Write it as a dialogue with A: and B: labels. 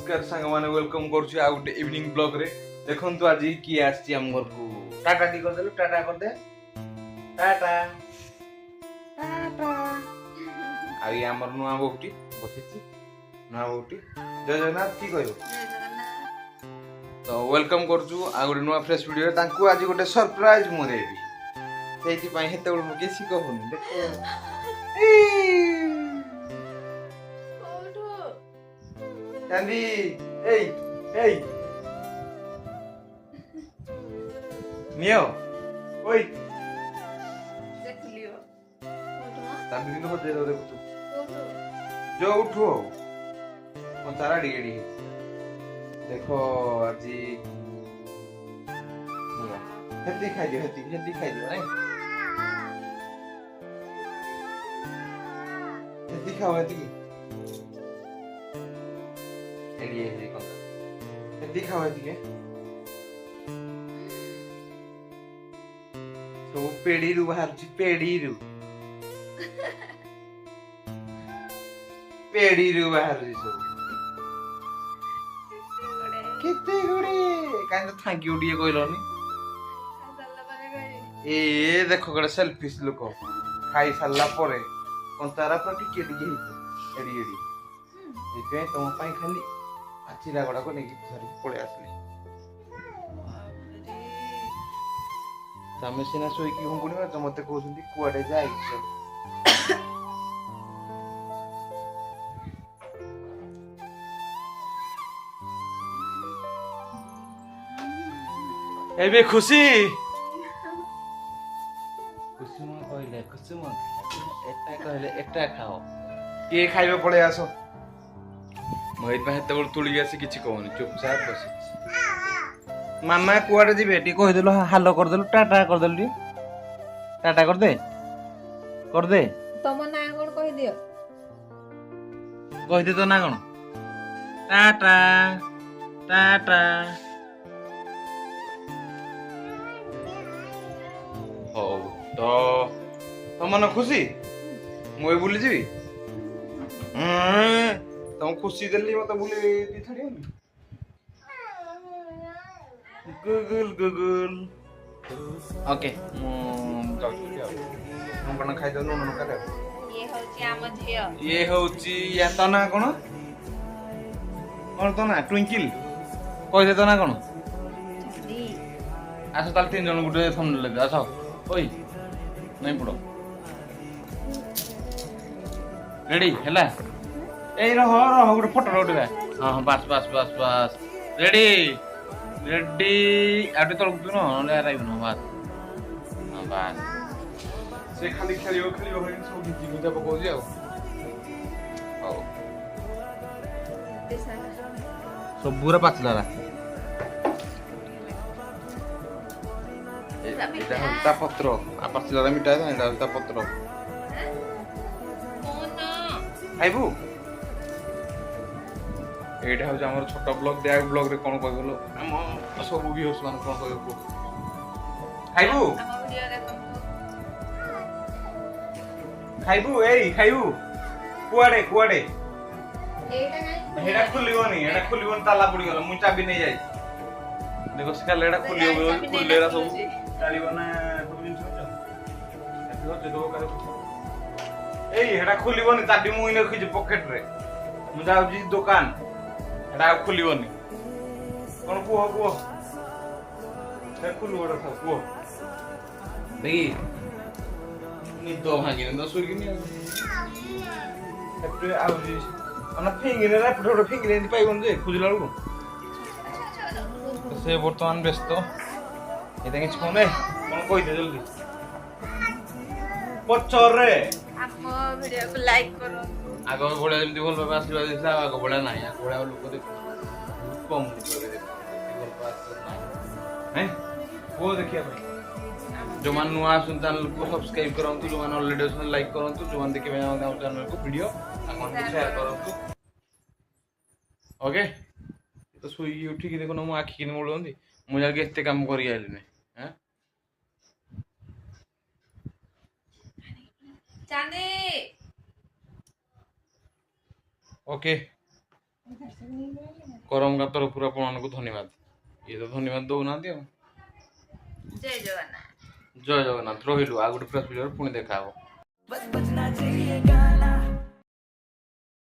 A: नमस्कार सांग माने वेलकम करछु आ गुटे इवनिंग ब्लॉग रे देखंतु आज की आछि हम घर को टाटा टी कर देलु टाटा कर दे टाटा टाटा आइ हमर नुआ बोटी बसिछि नुआ बोटी जय जगन्नाथ की कहयो तो वेलकम करछु आ गुटे नुआ फ्रेश वीडियो रे तांकु आज गुटे सरप्राइज मु देबी सेति पई हेते बड़ मु केसी कहूनी देखो चांदी এই নিও ওই
B: দেখলিও
A: চাবি কিন্তু হতে দাও দেখো जो उठो और सारा डिगडी देखो আজি हेती खाई दियो हेती खाई दियो नहीं हेती खाओ हेती एडिए हे कोन हेती खाओ हेती के तो पेडीरु बाहर छी पेडीरु पेडीरु बाहर छी सब केते गुडी काई तो थैंक यू डिए कहलोनी ए देखो गडे सेल्फिश लोक खाई सारला परे कंतारा पर टिके टिके एडी एडी एते तुम पाई खाली आचिरा गडा को नेकी धरि पळे आसले तमे सिना सोई की हुंगुनी में मते कहउछंती कुआडे जाई छ एबे खुशी खुशी मन कहले खुशी मन एटा कहले एटा खाओ के खाइबे पळे आसो मोहित भाई हेते बड़ तुली आसी किछि कहउनी चुपचाप बस मामा कुआडे जिबे टी कहि देलो हालो कर देलो टाटा कर देलो टी टाटा कर दे
B: तम ना कोन कहि दियो
A: कहि दे तो ना कोन टाटा टाटा हो तो तमन खुशी मुई बुली जीवी तुम खुशी देली मत बुली दी छाड़ियोनी गूगल गूगल ओके हम कोन खाइ दनु न करे ये होची या तो ना कोन तो ना ट्विंकल कहि दे तो ना कोन आसो ताल तीन जन गुटे थंबनेल ले आसो ओई नहीं पड़ो रेडी हैला ए रहो गुटे फोटो उठबा हां बस बस बस बस रेडी रेडी आटे तळ गुतु न ले आराइब न बस हां बस से खाली खेलियो होई सब गिजी गुजा पको जे आओ सब पूरा पाचला रा এটা হলতা পত্র আপাসিলারা মিটাই না এটা হলতা পত্র খাইবু এইটা হচ্ছে আমার ছোট ব্লগ দেয়া ব্লগ রে কোন কই বলো আম সব ভিউস মান কোন কই বলো খাইবু খাইবু এই খাইবু কুয়াড়ে কুয়াড়ে
B: এইটা নাই
A: এটা খুলিবনি তালা পড়ি গেল মুই চাবি নেই যাই দেখো সকালে এটা খুলিও খুললেরা সব চালিব না সব জিনিস হচ্ছে হচ্ছে তো কারে এই এটা খুলিবনি চাবি মুই রাখিছি পকেট রে মু যাউছি দোকান এটা খুলিবনি কোন কুহ সে খুলব এটা সব কুহ দেখি নিদ ভাঙিনি তো সুরগিনি একটু আউজি ana ফিঙ্গিনে রা ফটো ফিঙ্গিনে দি পাইবন যে খুঁজলা লু সে বর্তমান ব্যস্ত এটা কিছু কোনে কোন কইতে জলদি পচরে
B: ଆମ ଭିଡିଓକୁ ଲାଇକ୍ କର
A: আগ বড় এমতি ভাল ভাবে আশীর্বাদ দিছা আগ বড় নাই আগ বড় লোক দেখ কম করে দেখ ভাল পাস নাই হ্যাঁ ও দেখিয়া ভাই जो मान नुआ सुन चैनल को सब्सक्राइब करंतु जो मान ऑलरेडी सुन लाइक करंतु जो मान देखिबे हम चैनल को वीडियो अकाउंट को शेयर करंतु ओके तो सोई उठी कि देखो न मो आखी कि मोळंदी मु जाके एते काम करी आइली ने हैं
B: चांदी
A: ओके करम तरफ आपको धन्यवाद ये तो धन्यवाद दौना
B: जय जगन्नाथ
A: जय जगन्नाथ रही आ गोटे फ्रेश भिडियो पुणी देखा